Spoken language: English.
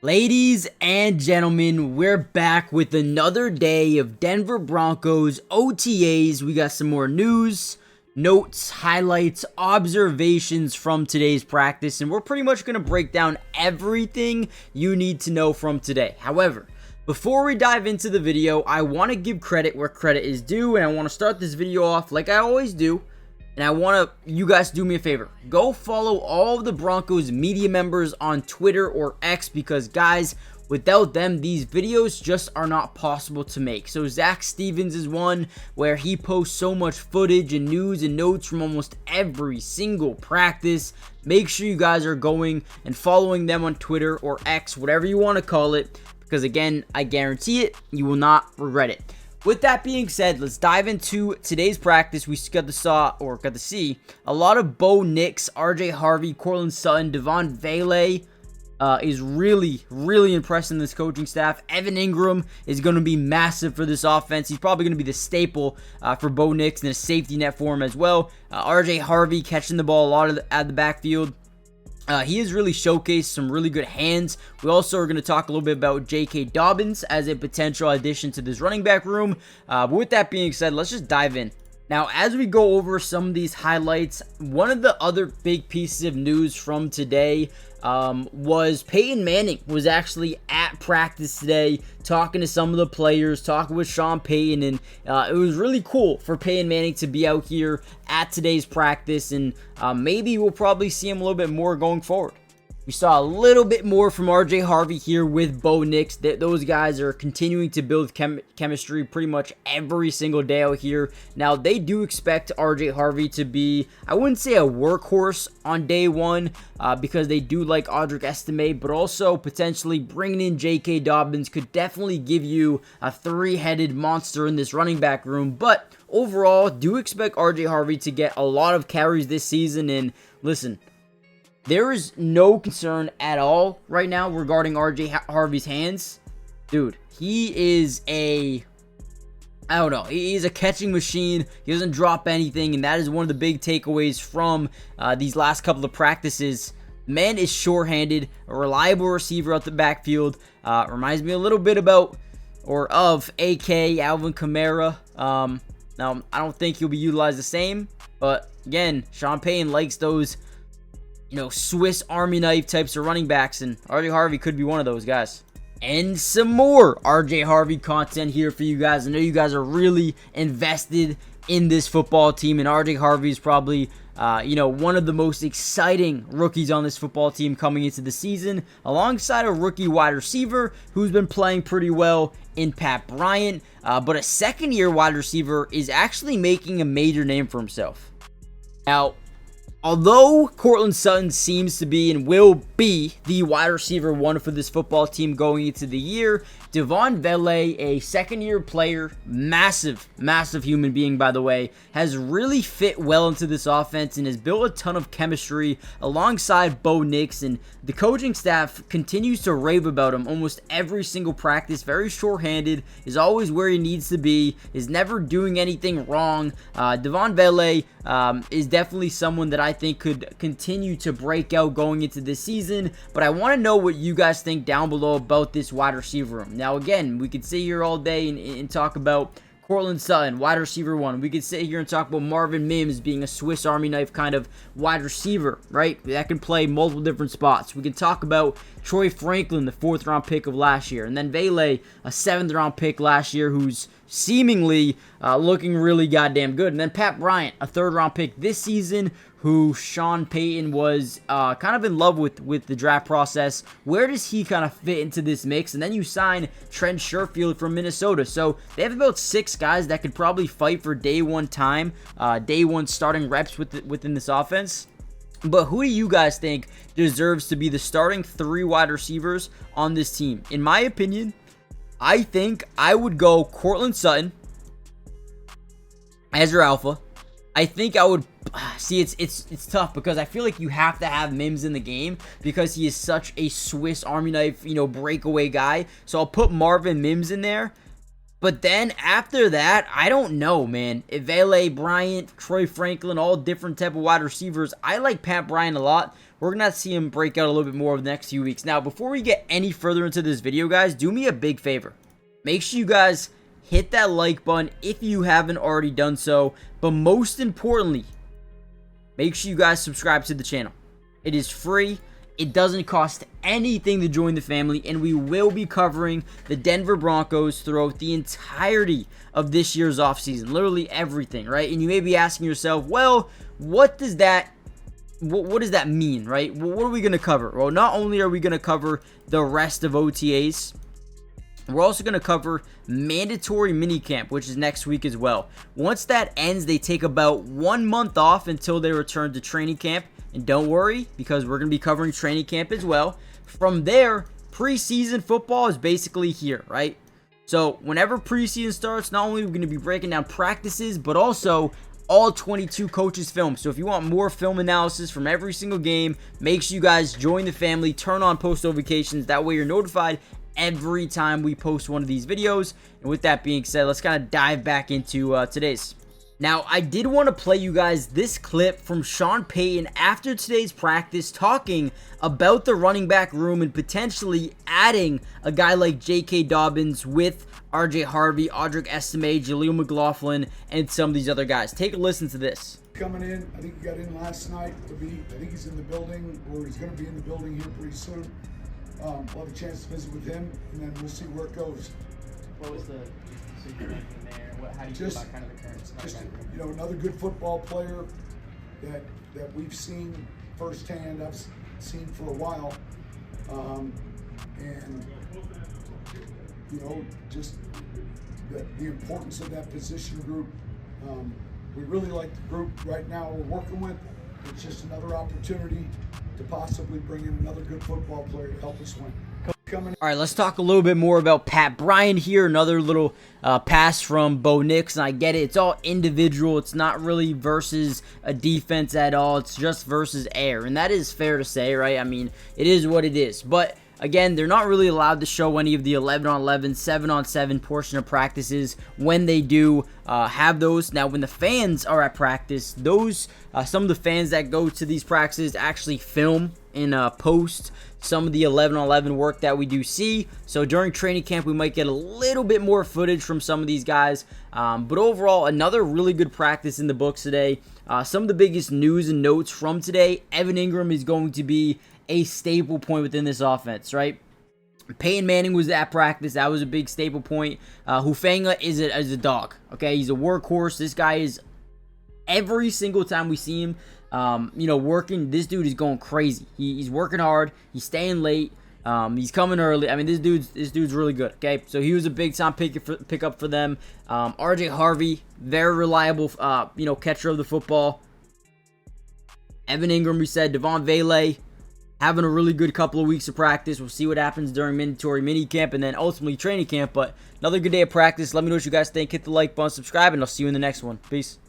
Ladies and gentlemen, we're back with another day of Denver Broncos OTAs. We got some more news, notes, highlights, observations from today's practice, and we're pretty much going to break down everything you need to know from today. However, before we dive into the video, I want to give credit where credit is due, and I want to start this video off like I always do. And I want you guys to do me a favor. Go follow all of the Broncos media members on Twitter or X because, guys, without them, these videos just are not possible to make. So Zach Stevens is one where he posts so much footage and news and notes from almost every single practice. Make sure you guys are going and following them on Twitter or X, whatever you want to call it, because, again, I guarantee it, you will not regret it. With that being said, let's dive into today's practice. We got to see a lot of Bo Nix, RJ Harvey, Courtland Sutton, Devon Vele is really impressing this coaching staff. Evan Ingram is going to be massive for this offense. He's probably going to be the staple for Bo Nix and a safety net for him as well. RJ Harvey catching the ball a lot at the backfield. He has really showcased some really good hands. We also are going to talk a little bit about J.K. Dobbins as a potential addition to this running back room. But with that being said, let's just dive in. Now, as we go over some of these highlights, one of the other big pieces of news from today was Payton Manning was actually at practice today, talking to some of the players, talking with Sean Payton, and it was really cool for Payton Manning to be out here at today's practice, and maybe we'll probably see him a little bit more going forward. We saw a little bit more from RJ Harvey here with Bo Nix. Those guys are continuing to build chemistry pretty much every single day out here. Now, they do expect RJ Harvey to be, I wouldn't say a workhorse on day one because they do like Audric Estime, but also potentially bringing in J.K. Dobbins could definitely give you a three-headed monster in this running back room. But overall, do expect RJ Harvey to get a lot of carries this season. And listen, there is no concern at all right now regarding RJ Harvey's hands. Dude, he is he's a catching machine. He doesn't drop anything, and that is one of the big takeaways from these last couple of practices. Man is sure-handed, a reliable receiver out the backfield. Reminds me a little bit of AK, Alvin Kamara. Now, I don't think he'll be utilized the same, but again, Sean Payton likes those Swiss Army knife types of running backs, and RJ Harvey could be one of those guys. And some more RJ Harvey content here for you guys. I know you guys are really invested in this football team, and RJ Harvey is probably one of the most exciting rookies on this football team coming into the season, alongside a rookie wide receiver who's been playing pretty well in Pat Bryant, but a second-year wide receiver is actually making a major name for himself. Now, although Courtland Sutton seems to be and will be the wide receiver one for this football team going into the year, Devon Vele, a second-year player, massive human being, by the way, has really fit well into this offense and has built a ton of chemistry alongside Bo Nix, and the coaching staff continues to rave about him almost every single practice. Very short-handed, is always where he needs to be, is never doing anything wrong. Devon Vele is definitely someone that I think could continue to break out going into this season, but I want to know what you guys think down below about this wide receiver room. Now, again, we could sit here all day and talk about Courtland Sutton, wide receiver one. We could sit here and talk about Marvin Mims being a Swiss Army knife kind of wide receiver, right? That can play multiple different spots. We can talk about Troy Franklin, the 4th-round pick of last year, and then Vele, a 7th-round pick last year who's seemingly looking really goddamn good. And then Pat Bryant, a 3rd-round pick this season, who Sean Payton was kind of in love with the draft process. Where does he kind of fit into this mix? And then you sign Trent Sherfield from Minnesota. So they have about 6 guys that could probably fight for day one time, day one starting reps within this offense. But who do you guys think deserves to be the starting 3 wide receivers on this team? In my opinion, I think I would go Courtland Sutton as your alpha. I think I would see it's tough because I feel like you have to have Mims in the game because he is such a Swiss Army knife, breakaway guy. So I'll put Marvin Mims in there. But then after that, I don't know, man. Vele, Bryant, Troy Franklin, all different type of wide receivers. I like Pat Bryant a lot. we're going to see him break out a little bit more over the next few weeks. Now, before we get any further into this video, guys, do me a big favor. Make sure you guys hit that like button if you haven't already done so. But most importantly, make sure you guys subscribe to the channel. It is free. It doesn't cost anything to join the family, and we will be covering the Denver Broncos throughout the entirety of this year's offseason. Literally everything, right? And you may be asking yourself, well, what does that mean, right? Well, what are we going to cover? Well, not only are we going to cover the rest of OTAs, we're also going to cover mandatory minicamp, which is next week as well. Once that ends, they take about 1 month off until they return to training camp. And don't worry, because we're going to be covering training camp as well. From there, preseason football is basically here, right? So whenever preseason starts, not only are we going to be breaking down practices, but also all 22 coaches' film. So if you want more film analysis from every single game, make sure you guys join the family, turn on post notifications. That way you're notified every time we post one of these videos. And with that being said, let's kind of dive back into today's. Now, I did want to play you guys this clip from Sean Payton after today's practice talking about the running back room and potentially adding a guy like J.K. Dobbins with R.J. Harvey, Audric Estime, Jaleel McLaughlin, and some of these other guys. Take a listen to this. Coming in, I think he got in last night. I think he's in the building, or he's going to be in the building here pretty soon. We'll have a chance to visit with him, and then we'll see where it goes. What was the decision making there? How do you feel about kind of the current scenario? Another good football player that we've seen firsthand. I've seen for a while, and just the importance of that position group. We really like the group right now we're working with. It's just another opportunity to possibly bring in another good football player to help us win. All right, let's talk a little bit more about Pat Bryant here. Another little pass from Bo Nix, and I get it. It's all individual. It's not really versus a defense at all. It's just versus air, and that is fair to say, right? I mean, it is what it is. But again, they're not really allowed to show any of the 11-on-11, 7-on-7 portion of practices when they do have those. Now, when the fans are at practice, those some of the fans that go to these practices actually film and post some of the 11-on-11 work that we do see. So during training camp, we might get a little bit more footage from some of these guys. But overall, another really good practice in the books today. Some of the biggest news and notes from today: Evan Ingram is going to be a staple point within this offense, right? Peyton Manning was at practice. That was a big staple point. Hufanga is a dog, okay? He's a workhorse. This guy is, every single time we see him, working, this dude is going crazy. He's working hard. He's staying late. He's coming early. I mean, this dude's really good, okay? So he was a big-time pickup for them. R.J. Harvey, very reliable, catcher of the football. Evan Ingram, we said. Devon Vele, having a really good couple of weeks of practice. We'll see what happens during mandatory minicamp and then ultimately training camp. But another good day of practice. Let me know what you guys think. Hit the like button, subscribe, and I'll see you in the next one. Peace.